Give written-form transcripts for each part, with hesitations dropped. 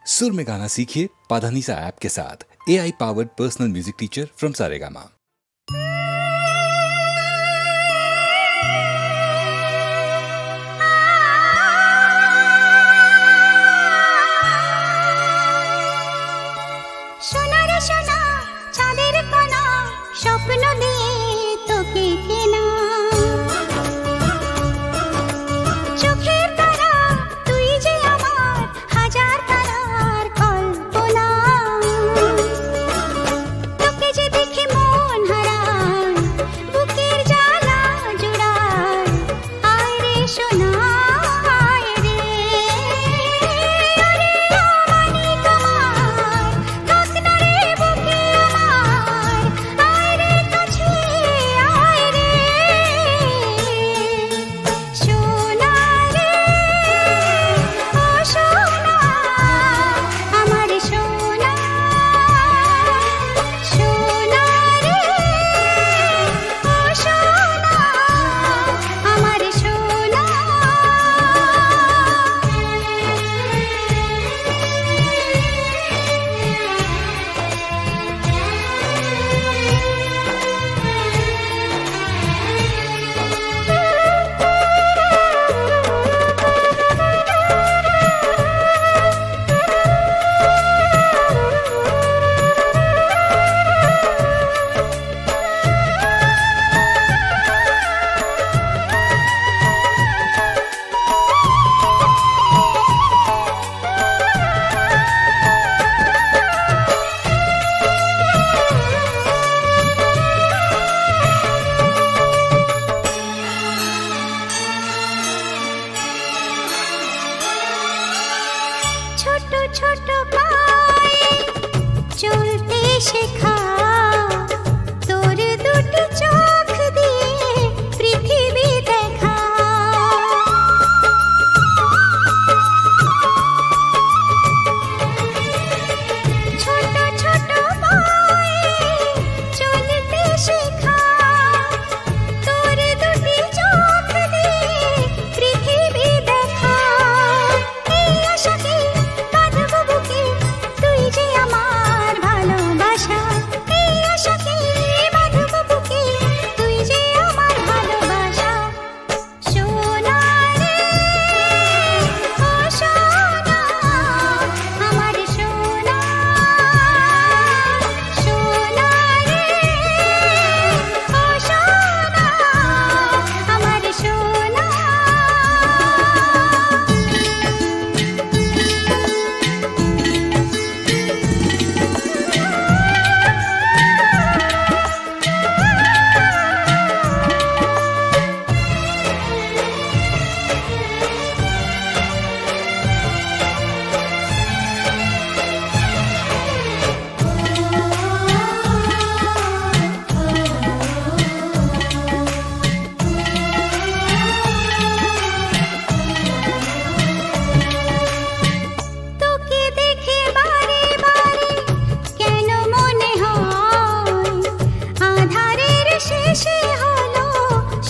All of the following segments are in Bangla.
सुर में गाना सीखिए पाधानीसा ऐप के साथ। AI powered personal music teacher from Saregama. স্বপ্ন দিয়ে তোকে কেনা চোখের তারা তুই যে আমার হাজার তারার কল্পনা তোকে যে দেখে মন হারায় বুকের জ্বালা জোড়ায় আয় রে সোনা আয় রে আরে আমানি তোমার থাক না রে বুকে আমার আয় রে কাছে আয় রে সোনা রে ও সোনা আমার সোনা সোনা রে ও সোনা আমার সোনা ছোট ছোট পায়ে চলতে শেখা তোর দুটি চোখ দিয়ে পৃথিবী দেখা ছোট ছোট পায়ে চলতে শেখা তোর দুটি চোখ দিয়ে পৃথিবী দেখা এই আশাকে কাঁদবো বুকে তুই যে আমার ভালোবাসা এই আশাকে বাঁধবো বুকে তুই যে আমার ভালোবাসা সোনা রে ও সোনা আমার সোনা সোনা রে ও সোনা আমার সোনা তোকে দেখে বারে বারে কেন মনে হয় আধারের শেষে হলো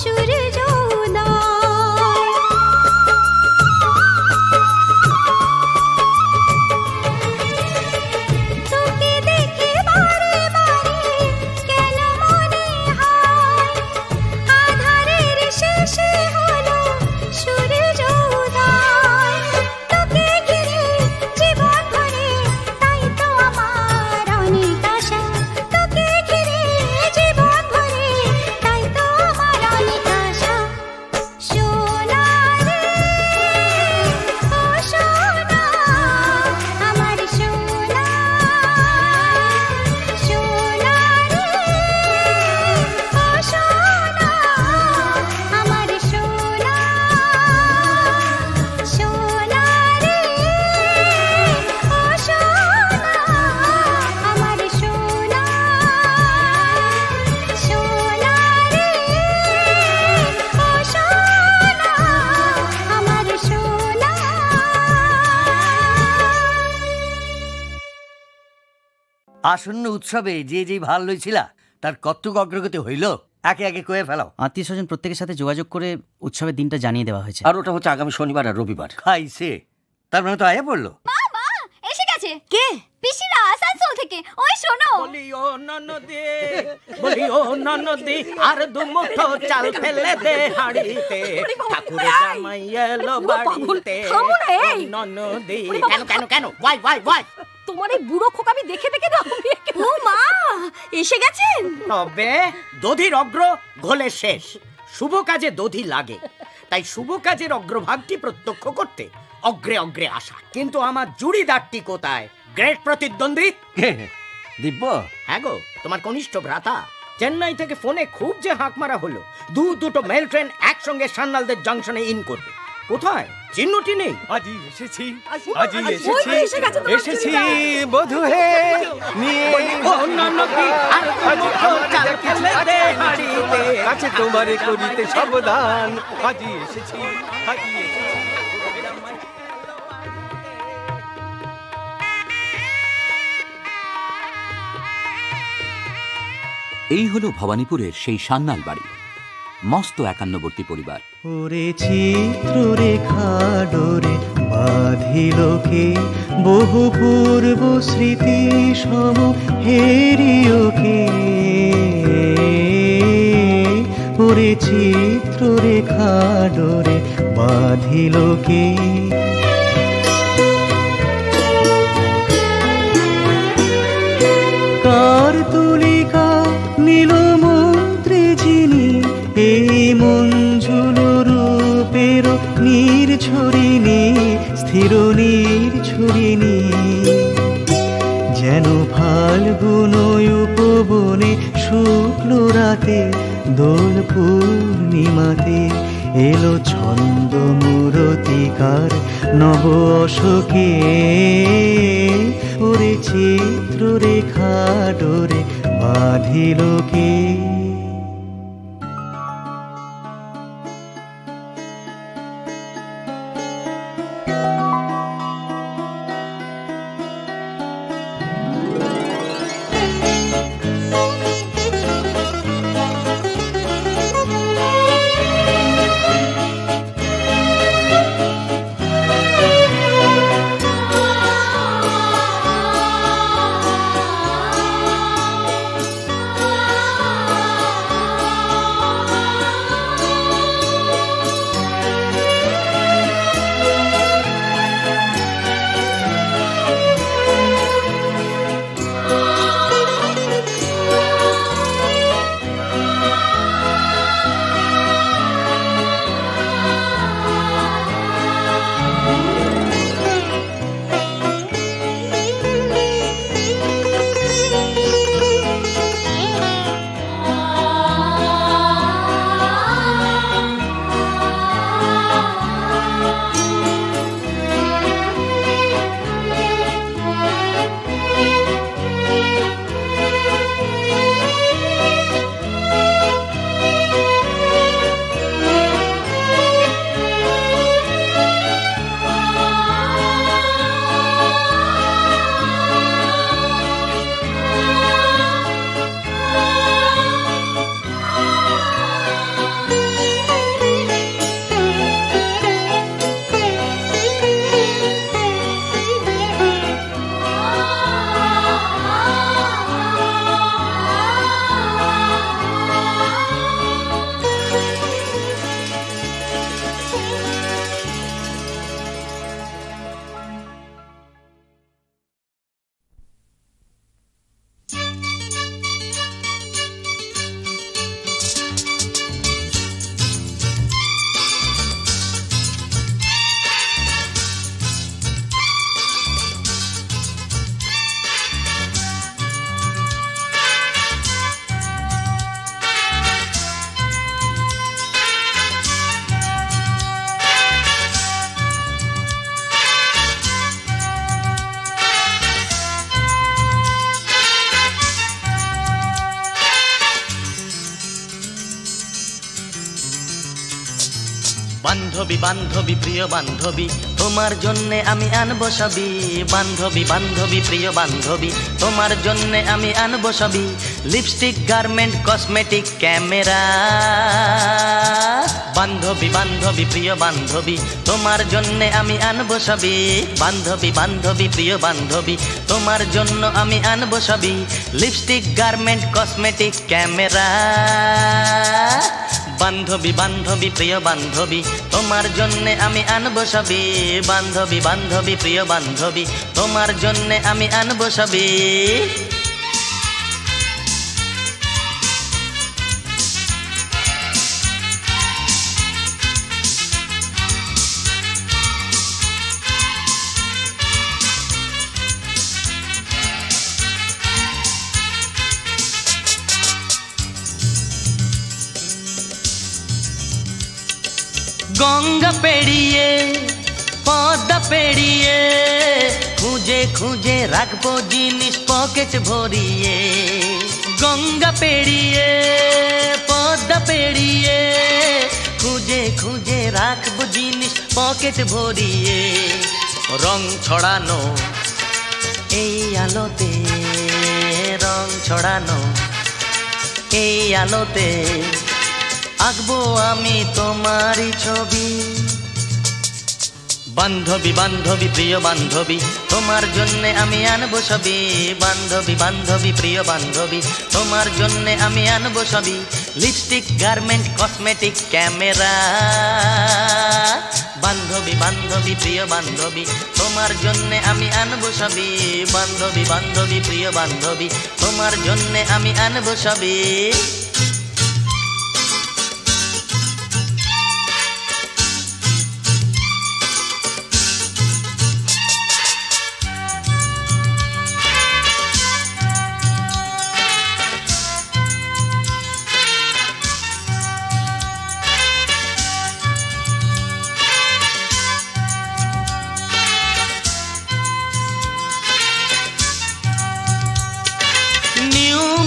সূর্য উদয় তোকে দেখে বারে বারে কেন মনে হয় আধারের শেষে হলো সূর্য উদয় তোকে ঘিরে জীবন ভরে তাই তো আমার অনেক আশা তোকে ঘিরে জীবন ভরে তাই তো আমার অনেক আশা সোনা রে ও সোনা আমার সোনা সোনা রে ও সোনা আমার সোনা সোনা রে ও সোনা আমার সোনা সোনা রে ও সোনা আমার সোনা আসন্ন উৎসবে যে যেই ভাল লইছিলা তার কতটুকু অগ্রগতি হইল একে একে কয়ে ফেলাও। আত্মীয় স্বজন প্রত্যেকের সাথে যোগাযোগ করে উৎসবের দিনটা জানিয়ে দেওয়া হয়েছে। আর ওটা হচ্ছে আগামী শনিবার আর রবিবার। খাইছে তার মানে তো আয়া পড়লো। মা এসে পিসিরা আসানসোল থেকে। ওই শোনো, বলিও ননদে আর দুমুঠো চাল ফেলে দে হাড়িতে, ঠাকুর জামাই এলো বাড়িতে। ননদে কেন কেন কেন ওয়াই ওয়াই ওয়াই? তোমার এই বুড়ো খোকামি দেখে দেখে না ও মা এসে গেছেন। তবে দধির অগ্র ঘোলে শেষ, শুভ কাজে দধি লাগে, তাই শুভ কাজের অগ্রভাগটি প্রত্যক্ষ করতে অগ্রে অগ্রে আসা। কিন্তু আমার জুড়িদারটি কোথায়? গ্রেট প্রতিদ্বন্দ্বী দিব্য, হ্যাঁ গো, তোমার কনিষ্ঠ ভ্রাতা। চেন্নাই থেকে ফোনে খুব যে হাঁক মারা হলো, দুটো মেল ট্রেন একসঙ্গে সান্নালদের জংশনে ইন করবে। কোথায়? চিহ্নটি নেই। আজি এসেছি, আজি এসেছি বধূ হে নিয়ে কাছে তোমারে করিতে সাবধান। আজি এসেছি, আজি এসেছি। এই হলো ভবানীপুরের সেই সান্নাল বাড়ি, মস্ত একান্নবর্তী পরিবার। ওরে চিত্র রেখা ডোরে বাঁধিলকে, বহু পূর্ব স্মৃতি সম হেরিওকে। ওরে চিত্র রেখা ডোরে বাঁধিলকে, কার তুলিকা নীল মন্ত্রে যিনি, এই মঞ্জুল রূপের নীর ছড়িনি, স্থির নীর ছড়িনি। যেন ফাল্গুন উপবনে শুক্ল রাতে, দোল পূর্ণিমাতে এলো ছন্দ মূরতিকার নব অশোকে। ওরে চিত্র রেখা ডোরে বাঁধিলকে। বান্ধবী বান্ধবী প্রিয় বান্ধবী তোমার জন্যে আমি আনবো সবই বান্ধবী বান্ধবী প্রিয় বান্ধবী তোমার জন্যে আমি আনবো সবই লিপস্টিক গার্মেন্ট কসমেটিক ক্যামেরা বান্ধবী বান্ধবী প্রিয় বান্ধবী তোমার জন্যে আমি আনবো সবই বান্ধবী বান্ধবী প্রিয় বান্ধবী তোমার জন্য আমি আনবো সবই লিপস্টিক গার্মেন্ট কসমেটিক ক্যামেরা বান্ধবী বান্ধবী প্রিয় বান্ধবী তোমার জন্যে আমি আনবো সবই বান্ধবী বান্ধবী প্রিয় বান্ধবী তোমার জন্যে আমি আনবো সবই গঙ্গা পেরিয়ে পদ্মা পেরিয়ে খুঁজে খুঁজে রাখবো জিনিস পকেট ভরিয়ে গঙ্গা পেরিয়ে পদ্মা পেরিয়ে খুঁজে খুঁজে রাখবো জিনিস পকেট ভরিয়ে রং ছড়ানো এই আলোতে রং ছড়ানো এই আলোতে আঁকবো আমি তোমারই ছবি বান্ধবী বান্ধবী প্রিয় বান্ধবী তোমার জন্যে আমি আনবো সবই বান্ধবী বান্ধবী প্রিয় বান্ধবী তোমার জন্যে আমি আনবো সবই লিপস্টিক গার্মেন্ট কসমেটিক ক্যামেরা বান্ধবী বান্ধবী প্রিয় বান্ধবী তোমার জন্যে আমি আনবো সবই বান্ধবী বান্ধবী প্রিয় বান্ধবী তোমার জন্যে আমি আনবো সবই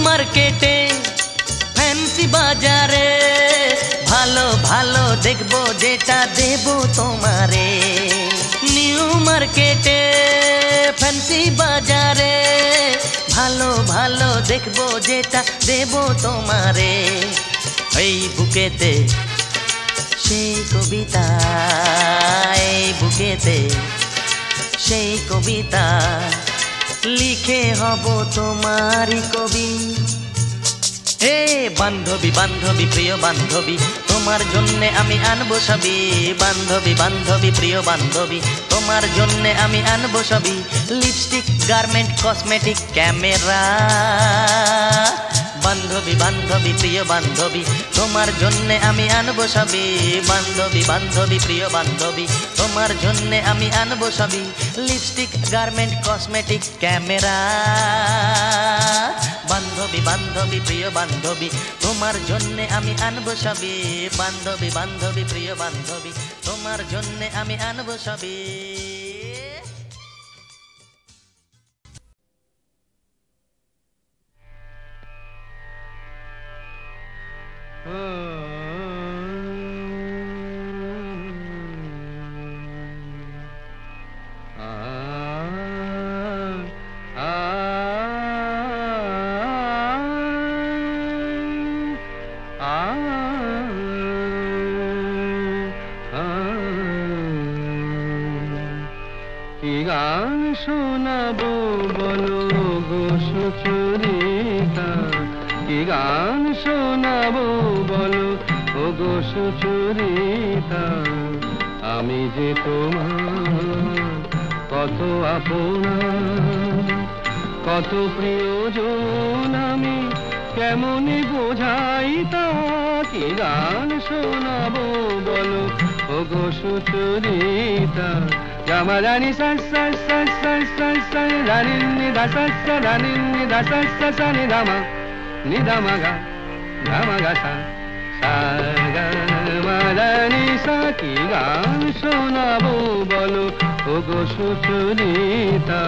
মার্কেটে ফ্যান্সি বাজারে ভালো ভালো দেখবো যেটা দেবো তোমারে নিউ মার্কেটে ফ্যান্সি বাজারে ভালো ভালো দেখবো যেটা দেবো তোমারে এই বুকেতে সেই কবিতা এই বুকেতে সেই কবিতা লিখে হব তোমারই কবি হে বান্ধবী বান্ধবী প্রিয় বান্ধবী তোমার জন্যে আমি আনবো সবই বান্ধবী বান্ধবী প্রিয় বান্ধবী তোমার জন্যে আমি আনবো সবই লিপস্টিক গার্মেন্ট কসমেটিক ক্যামেরা বান্ধবী বান্ধবী প্রিয় বান্ধবী তোমার জন্যে আমি আনবো সবই বান্ধবী বান্ধবী প্রিয় বান্ধবী তোমার জন্যে আমি আনবো সবই লিপস্টিক গার্মেন্ট কসমেটিক ক্যামেরা বান্ধবী বান্ধবী প্রিয় বান্ধবী তোমার জন্যে আমি আনবো সবই বান্ধবী বান্ধবী প্রিয় বান্ধবী তোমার জন্যে আমি আনবো সবই কি গান শোনাবো বলো গো সুচরিতা কি গান শোনাবো বলো ও গো সুচরিতা আমি যে তোমার কত আপনা কত প্রিয়জন আমি কেমনে বোঝাই তা কি গান শোনাবো বলো ও গো Sucharita Gama Rani sa sa sa sa sa sa Rani ni da sa sa Rani ni da sa sa sa ni da ma ga sa sa ga ma Rani sa ki গান শোনাবো বলো ও গো সুচরিতা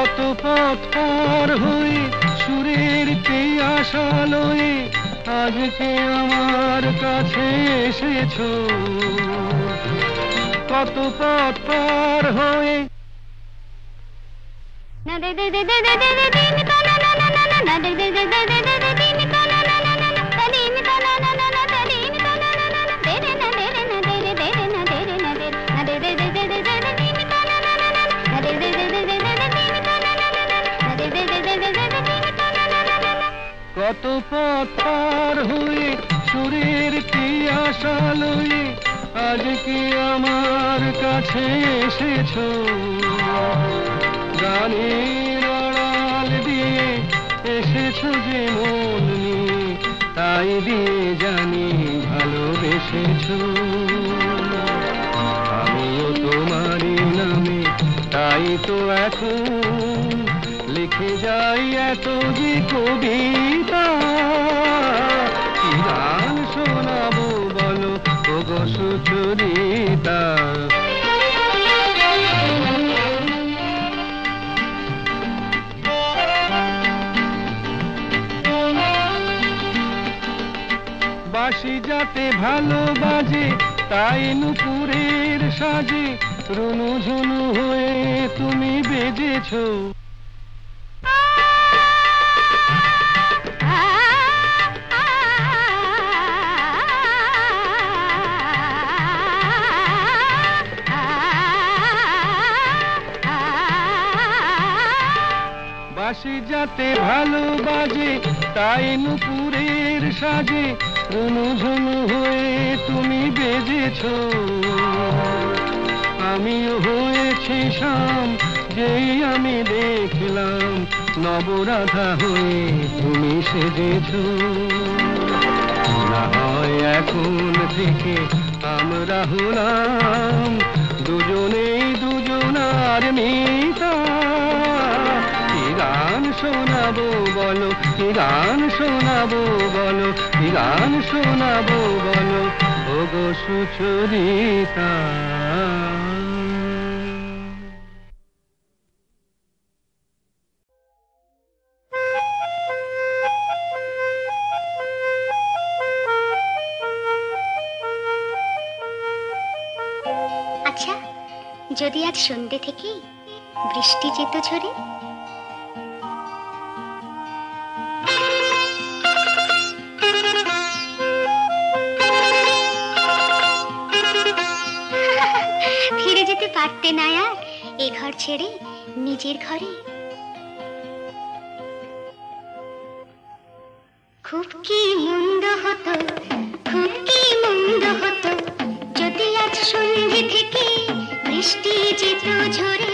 কত পথ পার হয়ে সুরের পিয়াসা লয়ে আজকে আমার কাছে এসেছো। কত পথ পার হয়ে কত পথ পার হয়ে সুরের পিয়াসা লয়ে আজকে আমার কাছে এসেছো। গানের আড়াল দিয়ে এসেছো যে মন নিয়ে, তাই দিয়ে জানি ভালোবেসেছো। আমিও তোমারই নামে তাই তো এখন লিখে যাই এত যে কবিতা। কি গান শোনাবো বলো ওগো সুচরিতা। বাঁশি যাতে ভালো বাজে তাই নুপুরের সাজে রুনু ঝুনু হয়ে তুমি বেজেছো। বাঁশি যাতে ভালো বাজে তাই নুপুরের সাজে রুনু ঝুনু হয়ে তুমি বেজেছো। আমিও হয়েছি শাম যেই আমি দেখলাম নবরাধা হয়ে তুমি সেজেছো। না হয় এখন থেকে আমরা হলাম দুজনেই দুজনার মিতা। কি গান শোনাবো বলো, কি গান শোনাবো বলো, কি গান শোনাবো বলো ওগো সুচরিতা। আচ্ছা, যদি আজ সন্ধ্যে থেকে বৃষ্টি যেত ঝরে, ফিরে যেতে পারতে না আর এ ঘর ছেড়ে নিজের ঘরে। খুব কি মন্দ হতো, খুব কি মন্দ হতো যদি আজ সন্ধ্যে থেকে বৃষ্টি যেত ঝরে।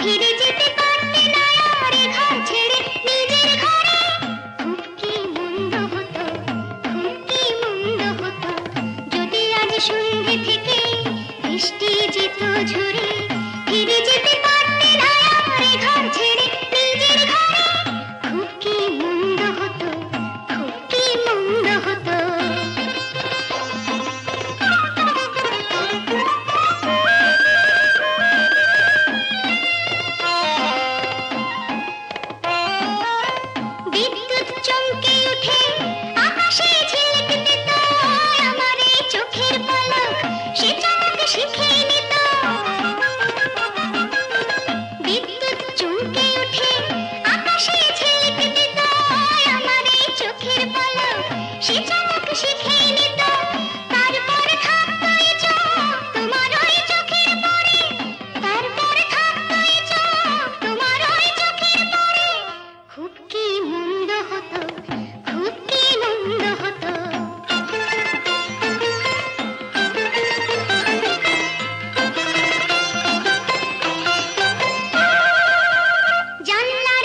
ফিরে যেতে পারতে না আর এ ঘর ছেড়ে নিজের ঘরে। খুব কি মন্দ হতো, খুব কি মন্দ হতো যদি আজ সন্ধ্যে থেকে বৃষ্টি যেত ঝরে। ফিরে যেতে পারতে না আর এ ঘর ছেড়ে নিজের ঘরে। খুব কি মন্দ হতো, খুব কি মন্দ হতো। বিদ্যুৎ চমকে উঠে আকাশে ঝিলিক দিত, আমার এই চোখের পলক সে চমক শিখে নিত। বিদ্যুৎ চমকে উঠে আকাশে ঝিলিক দিত, আমার এই চোখের পলক সে চমক শিখে নিত। তারপর থাকতো এ চোখ তোমার ওই চোখের পরে, তারপর থাকতো এ চোখ তোমার ওই চোখের পরে। খুব কি মন্দ হতো, খুব কি মন্দ হতো। জানলা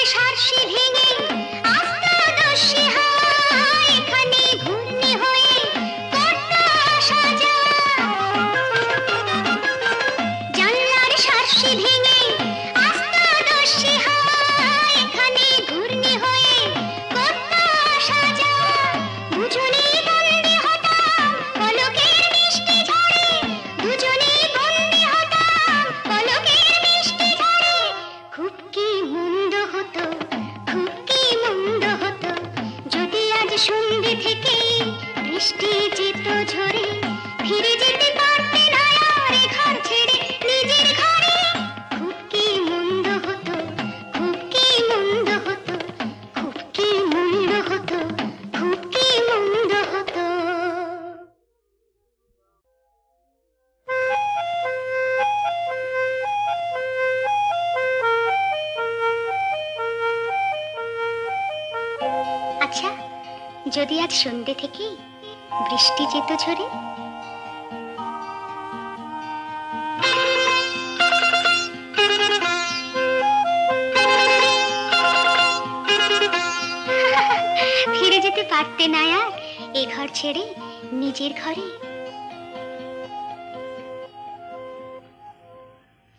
আচ্ছা, যদি আজ সন্ধ্যে থেকে বৃষ্টি যেত ঝরে। ফিরে যেতে পারতে না আর এ ঘর ছেড়ে নিজের ঘরে।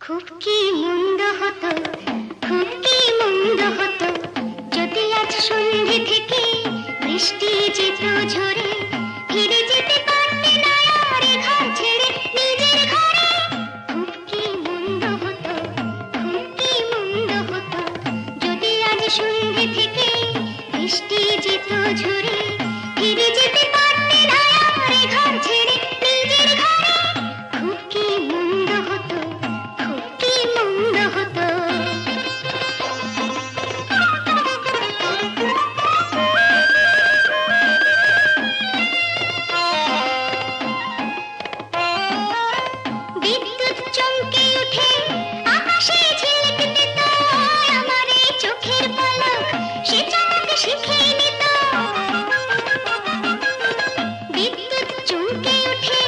খুব কি মন্দ হতো, খুব কি মন্দ হতো যদি আজ সন্ধ্যে থেকে বৃষ্টি যেত ঝরে। ফিরে যেতে পারতে না আর এ ঘর ছেড়ে নিজের ঘরে। খুব কি মন্দ হতো, খুব কি মন্দ হতো যদি আজ সন্ধ্যে থেকে বৃষ্টি যেত ঝরে। ফিরে যেতে পারতে না আর এ ঘর ছেড়ে নিজের ঘরে। খুব কি মন্দ হতো, খুব কি মন্দ হতো। বিদ্যুৎ চমকে উঠে আকাশে ঝিলিক দিত, আমার এই চোখের পলক সে চমক শিখে নিত। বিদ্যুৎ চমকে উঠে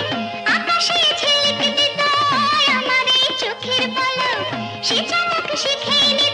আকাশে ঝিলিক দিত, আমার এই চোখের পলক সে চমক শিখে নিত।